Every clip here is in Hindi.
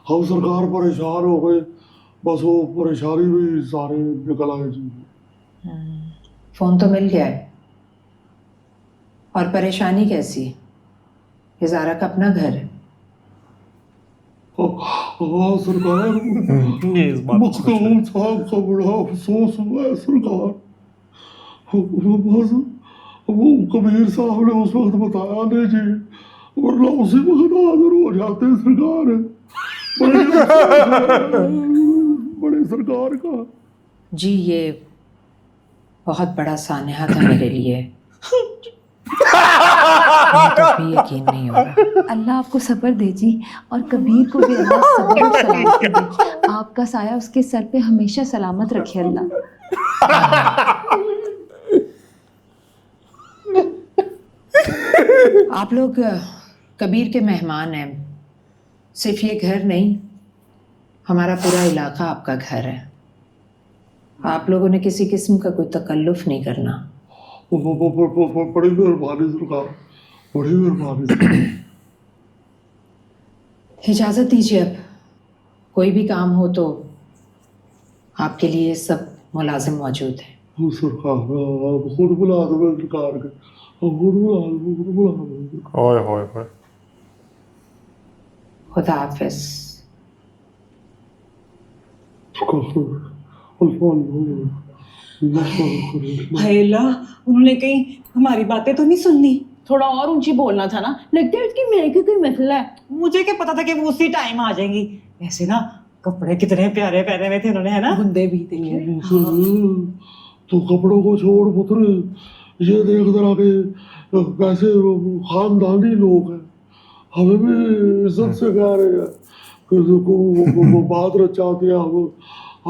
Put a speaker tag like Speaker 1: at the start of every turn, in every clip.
Speaker 1: हम सरकार परेशान हो गए, बस वो परेशानी भी सारे निकल आए जी।
Speaker 2: फोन तो मिल गया है, और परेशानी कैसी? ये ज़ारा का अपना घर है।
Speaker 1: हाँ सरकार,
Speaker 3: ये इस बात को कुछ
Speaker 1: मखदूम साहब का बड़ा अफसोस हुआ है सरकार। बस वो कबीर साहब ने उस वक्त बताया नहीं जी, वरना उसी वक्त हाजिर हो जाते सरकार। बड़े सरकार का
Speaker 2: जी ये बहुत बड़ा सानहा था मेरे लिए। मुझे तो भी यकीन नहीं हो रहा।
Speaker 4: अल्लाह आपको सब्र दे जी, और कबीर को भी अल्लाह सब्र और सलामती दे। आपका साया उसके सर पे हमेशा सलामत रखे अल्लाह।
Speaker 2: आप लोग कबीर के मेहमान हैं। सिर्फ ये घर नहीं, हमारा पूरा इलाका आपका घर है। आप लोगों ने किसी किस्म का कोई तकल्लुफ नहीं करना।
Speaker 1: बड़ी मेहरबानी सरकार, बड़ी मेहरबानी।
Speaker 2: इजाज़त दीजिए, अब कोई भी काम हो तो आपके लिए सब मुलाजिम मौजूद हैं।
Speaker 1: सरकार आप खुद बुला दो सरकार के, हम खुद बुला दो, खुद बुला दो।
Speaker 3: ओए होए होए।
Speaker 2: खुदा हाफिज।
Speaker 5: हाय अल्लाह, उन्होंने कहीं हमारी बातें तो नहीं सुननी? थोड़ा और ऊंची बोलना था ना। लगता है उसकी मेरे की कोई मसला है। मुझे क्या पता था कि वो उसी टाइम आ जाएंगी। ऐसे ना कपड़े कितने प्यारे पहने हुए थे उन्होंने, है ना? बुंदे भी देखे।
Speaker 1: तो कपड़ों को छोड़ पुत्र, ये देख जरा के कैसे खानदानी लोग हैं, हमें भी इज्जत से कह रहे हैं कि वो बात रचाते हैं, हम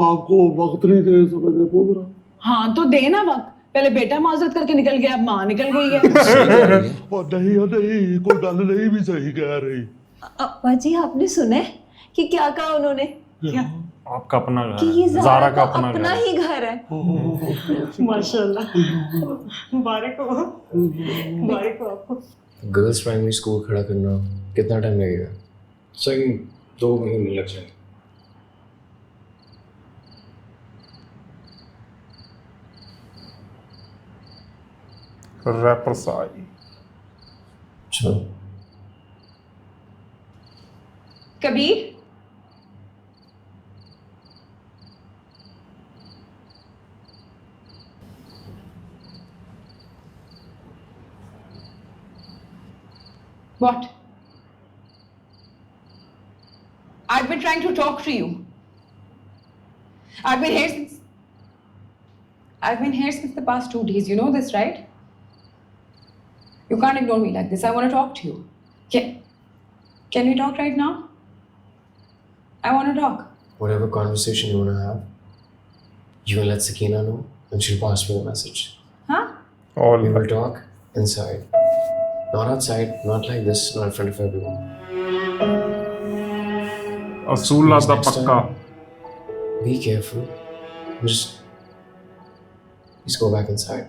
Speaker 1: आपको वक्त नहीं दे सकते पुत्र।
Speaker 5: हाँ तो दे ना वक्त। पहले बेटा माजरत करके निकल गया, अब माँ निकल गई है।
Speaker 1: और नहीं, कोई गल नहीं भी सही कह रही।
Speaker 4: अब्बा जी आपने सुने कि क्या कहा उन्होंने?
Speaker 5: क्या?
Speaker 3: आपका अपना घर
Speaker 4: कि ये
Speaker 3: है, ज़ारा का अपना घर
Speaker 4: अपना
Speaker 3: है।
Speaker 4: ही घर है।
Speaker 5: माशाल्लाह, मुबारक हो, मुबारक हो आपको।
Speaker 6: गर्ल्स प्राइमरी स्कूल खड़ा करना कितना टाइम लगेगा?
Speaker 7: सही 2 महीने लग जाएंगे।
Speaker 3: रैपर साई।
Speaker 6: चलो
Speaker 5: Kabir,
Speaker 8: What? I've been trying to talk to you. I've been here since the past 2 days. You know this, right? You can't ignore me like this. I want to talk to you. Can we talk right now? I want to talk.
Speaker 6: whatever conversation you want to have, you can let Sakina know and she'll pass me the message.
Speaker 8: Huh?
Speaker 3: और
Speaker 6: We will talk inside, not outside, not like this, not in front of everyone.
Speaker 3: असूल आता
Speaker 6: Next
Speaker 3: पक्का।
Speaker 6: time, be careful. Just go back inside.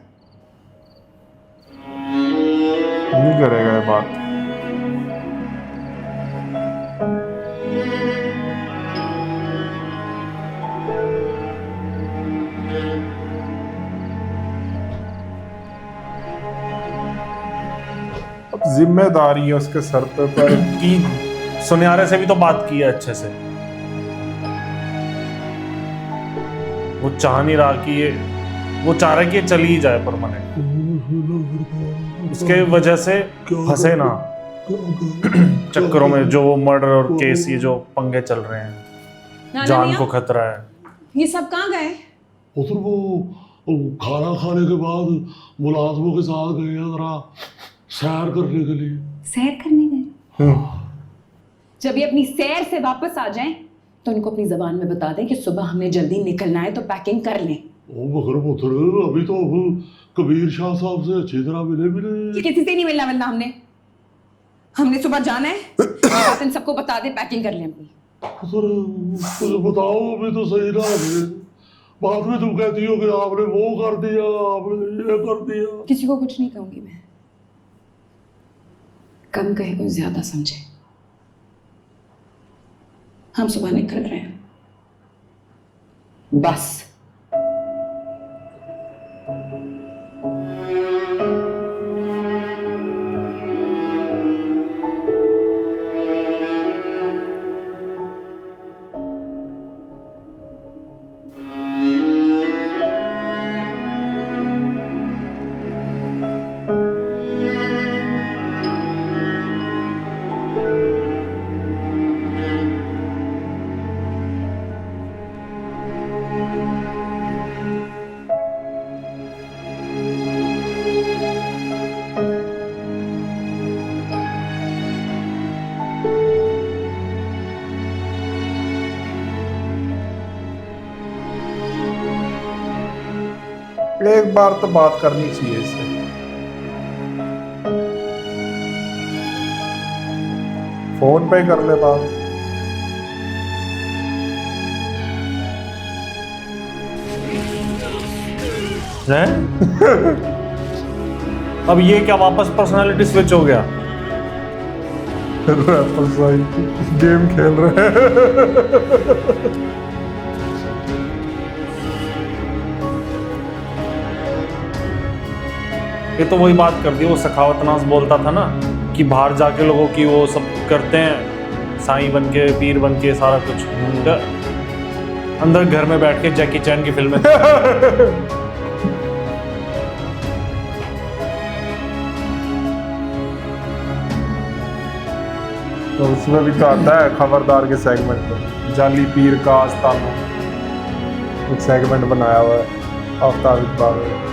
Speaker 3: नहीं करेगा ये बात। अब जिम्मेदारी है उसके सर पे, पर की सुनियारे से भी तो बात की है अच्छे से। वो चाह नहीं रहा कि ये, वो चाह रहा है कि ये चली ही जाए परमानेंट। उसके वजह से फंसे ना चक्करों में, जो मर्डर और केस ये जो पंगे चल रहे हैं, जान को खतरा है।
Speaker 5: ये सब कहाँ गए?
Speaker 1: पुत्र वो खाना खाने के बाद मुलाजमों के साथ गए हैं जरा सैर करने के लिए।
Speaker 4: सैर करने गए?
Speaker 8: जब ये अपनी सैर से वापस आ जाएं, तो उनको अपनी जबान में बता दें कि सुबह हमें जल्दी निकलना है, तो पैकिंग कर लें।
Speaker 1: ओ मगर पुत्र, अभी तो अब कबीर शाह साहब से अच्छी तरह मिले भी नहीं।
Speaker 8: किसी से नहीं मिलना मिलना हमने सुबह जाना है। आप इन सबको बता दें, पैकिंग कर लें अपनी।
Speaker 1: पुत्र बताओ, अभी तो सही ना है। बाद में तुम कहती हो कि आपने वो कर दिया, आपने ये कर दिया।
Speaker 8: किसी को कुछ नहीं कहूंगी मैं। कम कहे तो ज्यादा समझे। हम सुबह निकल रहे हैं।
Speaker 2: बस
Speaker 3: एक बार तो बात करनी चाहिए इससे। फोन पे कर ले बात। हैं? अब ये क्या वापस पर्सनालिटी स्विच हो गया? गेम खेल रहे हैं। ये तो वही बात कर दी, वो सखावतनास बोलता था ना कि बाहर जाके लोगों की वो सब करते हैं, साईं बन के, पीर बन के, सारा कुछ। अंदर घर में बैठ के जैकी चैन की फिल्में तो उसमें भी तो आता है खबरदार के सेगमेंट में, जाली पीर का आस्ताना, एक सेगमेंट बनाया हुआ है आफ्ताब इकबाल में।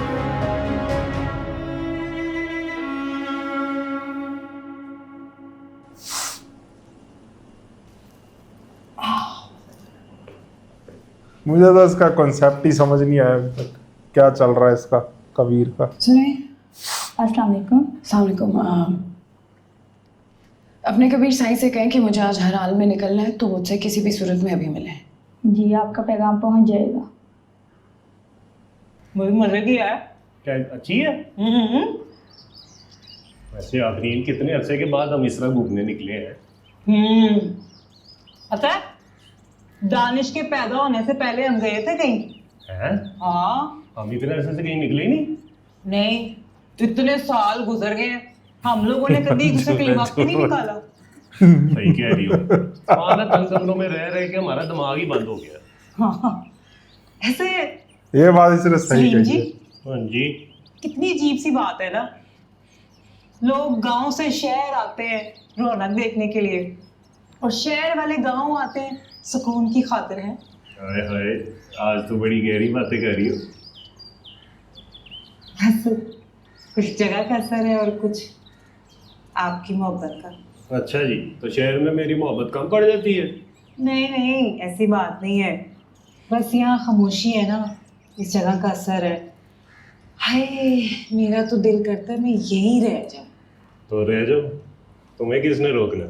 Speaker 3: मुझे तो इसका कॉन्सेप्ट ही समझ नहीं आया अभी तक, क्या चल रहा है इसका कबीर का।
Speaker 8: सुने,
Speaker 4: अस्सलाम वालेकुम।
Speaker 8: अस्सलाम वालेकुम। अपने कबीर साईं से कहें कि मुझे आज हर हाल में निकलना है, तो मुझसे किसी भी सूरत में अभी मिले।
Speaker 4: जी आपका पैगाम पहुंच जाएगा।
Speaker 5: मुझे मजे की है।
Speaker 9: क्या अच्छी है? वैसे आफरीन, कितने अरसे के बाद हम इसरा घूमने निकले हैं।
Speaker 5: पता है, दानिश के पैदा होने से पहले हम गए थे कहीं।
Speaker 9: हैं?
Speaker 5: हाँ।
Speaker 9: हम इतने अरसे से कहीं निकले ही नहीं।
Speaker 5: नहीं, इतने साल गुजर गए, हम लोगों ने कभी एक दूसरे के लिए वक्त नहीं निकाला।
Speaker 9: सही कह रही हो। आदत तंग कमरों में रह रहे के हमारा दिमाग ही बंद हो गया।
Speaker 5: हाँ। ऐसे
Speaker 3: ये बात इसने सही
Speaker 5: सलीम
Speaker 3: कही
Speaker 5: जी,
Speaker 3: है।
Speaker 9: हाँ जी।
Speaker 5: कितनी अजीब सी बात है ना, लोग गांव से शहर आते हैं रौनक देखने के लिए, और शहर वाले गांव आते हैं सुकून की खातिर है।
Speaker 9: हाय हाय, आज तो बड़ी गहरी बातें कर रही हो।
Speaker 5: कुछ जगह का असर है और कुछ आपकी मोहब्बत का।
Speaker 9: अच्छा जी, तो शहर में मेरी मोहब्बत कम पड़ जाती है?
Speaker 5: नहीं नहीं, ऐसी बात नहीं है, बस यहाँ खामोशी है ना, इस जगह का असर है। हाय, मेरा तो दिल करता है मैं यहीं रह जाऊं।
Speaker 9: तो रह जाओ, तुम्हें किसने रोकना?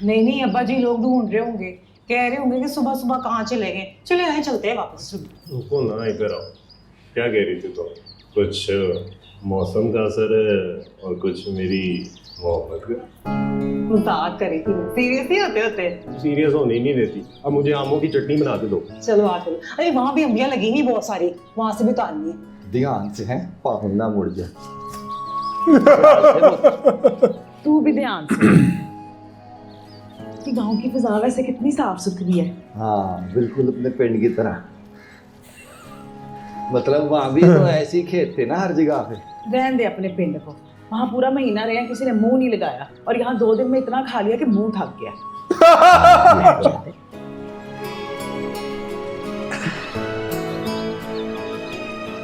Speaker 5: नहीं नहीं, अब्बा जी लोग ढूंढ रहे होंगे, कह रहे होंगे कि सुबह सुबह कहाँ चले गए। चले आए, चलते हैं वापस।
Speaker 9: रुको ना, इधर आओ। क्या कह रही थी तुम? कुछ मौसम का असर है और कुछ मेरी मोहब्बत का।
Speaker 5: मजाक करी थी, सीरियस ही होते।
Speaker 9: सीरियस होने ही नहीं देती। अब मुझे आमों की चटनी बना के दो।
Speaker 5: चलो आ चलो। अरे वहाँ भी अम्बियाँ लगी हुई बहुत सारी, वहाँ से भी तो आनी है।
Speaker 1: ध्यान से है, पाहुन ना मुड़ जाए।
Speaker 5: तू भी ध्यान से। कि गांव की फिजा वैसे कितनी साफ सुथरी है।
Speaker 1: हाँ बिल्कुल, अपने पिंड की तरह। मतलब वहाँ भी तो ऐसे ही खेत थे ना हर जगह पे।
Speaker 5: रहने दे अपने पिंड को, वहाँ पूरा महीना रहे, किसी ने मुंह नहीं लगाया, और यहाँ 2 दिन में इतना खा लिया कि मुंह थक गया।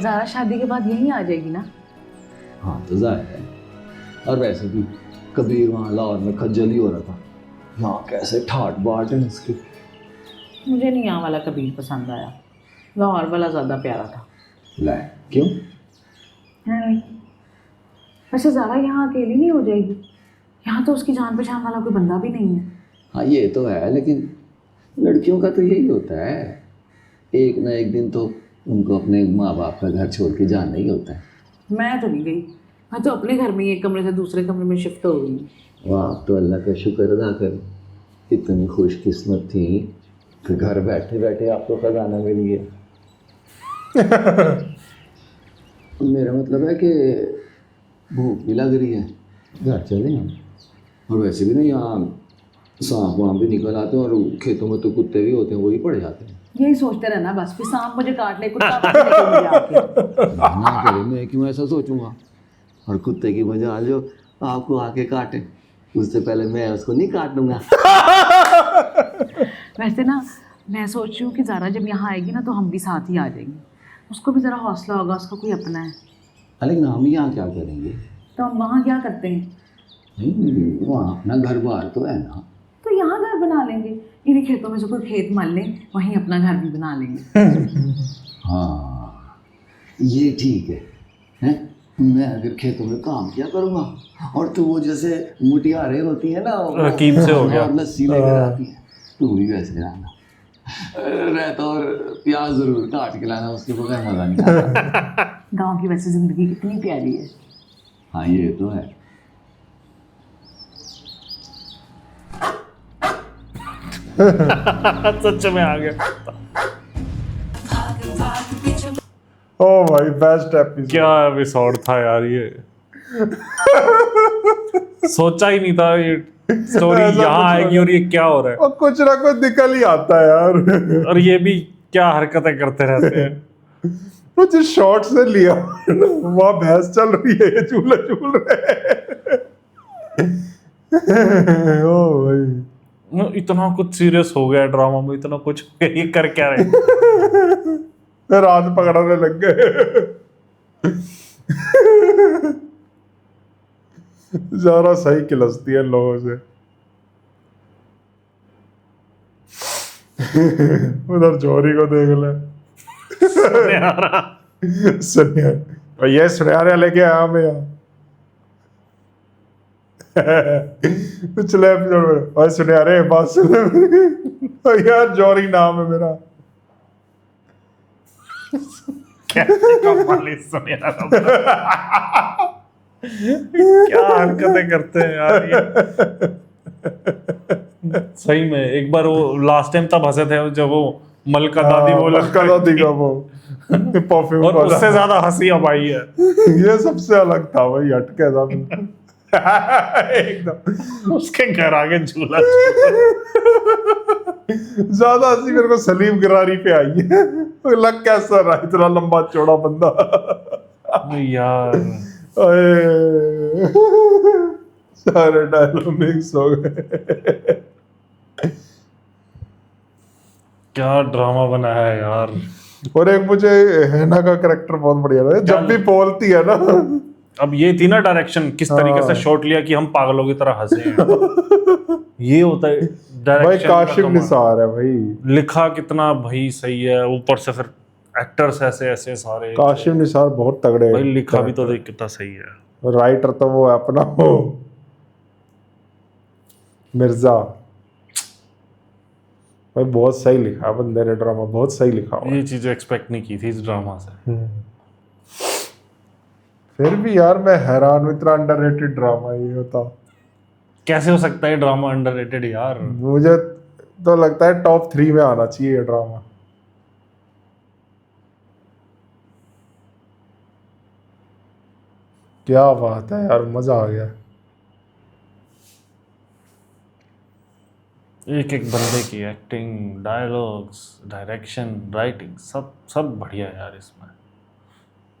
Speaker 5: ज़ारा शादी के बाद यहीं आ जाएगी ना?
Speaker 1: हाँ तो जाहिर है। और वैसे भी कबीर वहाँ लाहौर में खज्जल ही हो रहा था, यहाँ कैसे ठाट बाट है इसकी।
Speaker 5: मुझे नहीं यहाँ वाला कबीर पसंद आया, लाहौर वाला ज़्यादा प्यारा था।
Speaker 1: ले क्यों?
Speaker 5: वैसे ज़ारा यहाँ अकेली नहीं हो जाएगी, यहाँ तो उसकी जान पहचान वाला कोई बंदा भी नहीं है।
Speaker 1: हाँ ये तो है, लेकिन लड़कियों का तो यही होता है, एक ना एक दिन तो उनको अपने माँ बाप का घर छोड़ के जाना ही होता है।
Speaker 5: मैं तो नहीं गई, मैं तो अपने घर में ही एक कमरे से दूसरे कमरे में शिफ्ट हो गई।
Speaker 1: वाह, तो अल्लाह का शुक्र अदा कर, इतनी खुशकिस्मत थी
Speaker 10: कि घर बैठे बैठे आपको खजाना मिल गया। मेरा मतलब है कि भूख भी लग रही है, घर चले हम। और वैसे भी ना यहाँ सांप वहाँ भी निकल आते हैं, और खेतों में तो कुत्ते भी होते हैं, वही पड़ जाते हैं।
Speaker 5: यही सोचते रहना बस, फिर सांप मुझे काट ले, कुत्ता काट ले मुझे आके।
Speaker 10: ना करे, मैं क्यों ऐसा सोचूंगा। और कुत्ते की मजाल जो आपको आके काटे, उससे पहले मैं उसको नहीं काटूंगा।
Speaker 5: वैसे ना मैं सोच रही हूँ कि ज़ारा जब यहाँ आएगी ना तो हम भी साथ ही आ जाएंगे, उसको भी ज़रा हौसला होगा, उसका कोई अपना है।
Speaker 10: लेकिन हम यहाँ क्या करेंगे?
Speaker 5: तो हम वहाँ क्या करते हैं?
Speaker 10: नहीं, वहाँ अपना घर बार तो है ना।
Speaker 5: तो यहाँ घर बना लेंगे, इन्हीं खेतों में से कोई खेत मान लें, वहीं अपना घर भी बना लेंगे।
Speaker 10: हाँ, ये ठीक है? मैं अगर खेतों में काम किया करूँगा, और तो वो जैसे मुटियारें होती है ना,
Speaker 3: रकीब से हो गया,
Speaker 10: और लस्सी लेकर आती है, तू भी वैसे रहना रहता, और प्याज जरूर काट के लाना, उसके बगैर मजा नहीं आता।
Speaker 5: गाँव की वैसे जिंदगी कितनी प्यारी है।
Speaker 10: हाँ, ये तो है।
Speaker 3: सच में आ गया।
Speaker 1: ओ भाई बेस्ट एपिसोड।
Speaker 3: क्या एपिसोड था यार ये। सोचा ही नहीं था ये स्टोरी यहाँ आएगी और ये क्या हो रहा है।
Speaker 1: और कुछ ना कुछ निकल ही आता है यार।
Speaker 3: और ये भी क्या हरकतें करते रहते हैं।
Speaker 1: कुछ शॉर्ट से लिया, वहाँ भैंस चल रही है, ये झूले झूल रहे हैं। ओ भाई,
Speaker 3: इतना कुछ सीरियस हो गया ड्रामा में, इतना कुछ ये कर क्या रहे।
Speaker 1: रात पकड़ने लग गए। ज़ारा सही किलसती है लोगों से। उधर जोरी को देख ले। सुनिए, और ये सुनियारे लेके आया मैं यहाँ। पिछले एपिसोड में, और सुनियारे बात सुन यार, जौहरी नाम है मेरा।
Speaker 3: क्या हरकतें करते हैं यार ये। सही में एक बार वो लास्ट टाइम तब हंसे थे जब वो मलका दादी बोला,
Speaker 1: मलका दादी का वो परफ्यूम,
Speaker 3: और उससे ज्यादा हंसी अब आई है।
Speaker 1: ये सबसे अलग था भाई, हटके था बिल्कुल। एकदम
Speaker 3: उसके घर आगे झूला।
Speaker 1: ज्यादा हंसी मेरे को सलीम गिरारी पे आई है। लग कैसा रहा, इतना लंबा चौड़ा बंदा
Speaker 3: यार।
Speaker 1: सारे डायलॉग मिक्स हो गए।
Speaker 3: क्या ड्रामा बनाया है यार।
Speaker 1: और एक मुझे हैना का कैरेक्टर बहुत बढ़िया लगा, जब भी बोलती है ना।
Speaker 3: अब ये थी ना डायरेक्शन, किस तरीके से शॉट लिया कि हम पागलों की तरह हंसे हैं। ये होता है
Speaker 1: भाई,
Speaker 3: डायरेक्शन।
Speaker 1: काशिफ निसार है भाई,
Speaker 3: लिखा कितना भाई सही है, ऊपर से फिर एक्टर्स ऐसे ऐसे सारे।
Speaker 1: काशिफ निसार बहुत तगड़े
Speaker 3: भाई लिखा भी तो देख कितना सही है।
Speaker 1: राइटर तो वो अपना हो मिर्जा भाई, बहुत सही लिखा है बंदे ने, ड्रामा बहुत सही लिखा हुआ है।
Speaker 3: ये चीजें एक्सपेक्ट नहीं की थी इस ड्रामा से।
Speaker 1: फिर भी यार मैं हैरान हूँ, इतना अंडररेटेड ड्रामा ये होता।
Speaker 3: कैसे हो सकता है ड्रामा अंडररेटेड यार।
Speaker 1: मुझे तो लगता है टॉप 3 में आना चाहिए ये ड्रामा। क्या बात है यार, मजा आ गया।
Speaker 3: एक एक बंदे की एक्टिंग, डायलॉग्स, डायरेक्शन, राइटिंग, सब सब बढ़िया है यार इसमें।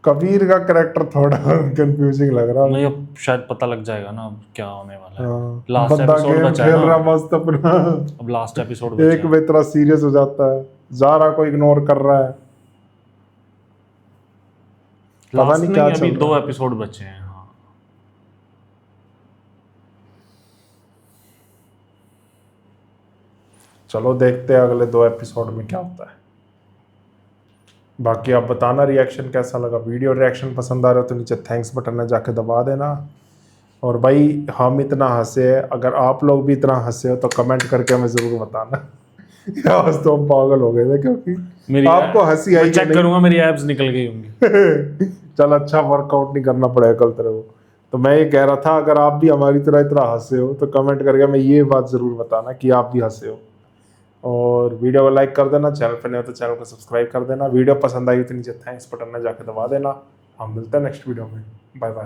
Speaker 1: कबीर का कैरेक्टर थोड़ा कंफ्यूजिंग लग रहा है।
Speaker 3: नहीं, अब शायद पता लग जाएगा ना अब क्या होने वाला है।
Speaker 1: हाँ,
Speaker 3: लास्ट
Speaker 1: बंदा
Speaker 3: एपिसोड
Speaker 1: गेम
Speaker 3: बचा
Speaker 1: खेल
Speaker 3: है
Speaker 1: रहा
Speaker 3: ना।
Speaker 1: मस्त अपना,
Speaker 3: अब लास्ट एपिसोड
Speaker 1: एक में इतना सीरियस हो जाता है, ज़ारा को इग्नोर कर रहा है, पता नहीं क्या चल
Speaker 3: अभी
Speaker 1: रहा
Speaker 3: 2
Speaker 1: है।
Speaker 3: एपिसोड बचे हैं। हाँ,
Speaker 1: चलो देखते हैं अगले 2 एपिसोड में क्या होता है। बाकी आप बताना रिएक्शन कैसा लगा। वीडियो रिएक्शन पसंद आ रहा है तो नीचे थैंक्स बटन में जाके दबा देना। और भाई हम इतना हंसे, अगर आप लोग भी इतना हंसे हो तो कमेंट करके हमें ज़रूर बताना। आज तो हम पागल हो गए थे, क्योंकि आपको हंसी आई।
Speaker 3: चेक करूंगा मेरी एब्स निकल गई होंगी।
Speaker 1: चल अच्छा, वर्कआउट नहीं करना पड़ेगा कल तेरे को। तो मैं ये कह रहा था, अगर आप भी हमारी तरह इतना हंसे हो तो कमेंट करके हमें ये बात ज़रूर बताना कि आप भी हंसे हो।
Speaker 3: और वीडियो को लाइक कर देना, चैनल पर नहीं हो तो चैनल को सब्सक्राइब कर देना। वीडियो पसंद आई तो नीचे थैंक्स बटन में जाके दबा देना। हम मिलते हैं नेक्स्ट वीडियो में। Bye bye.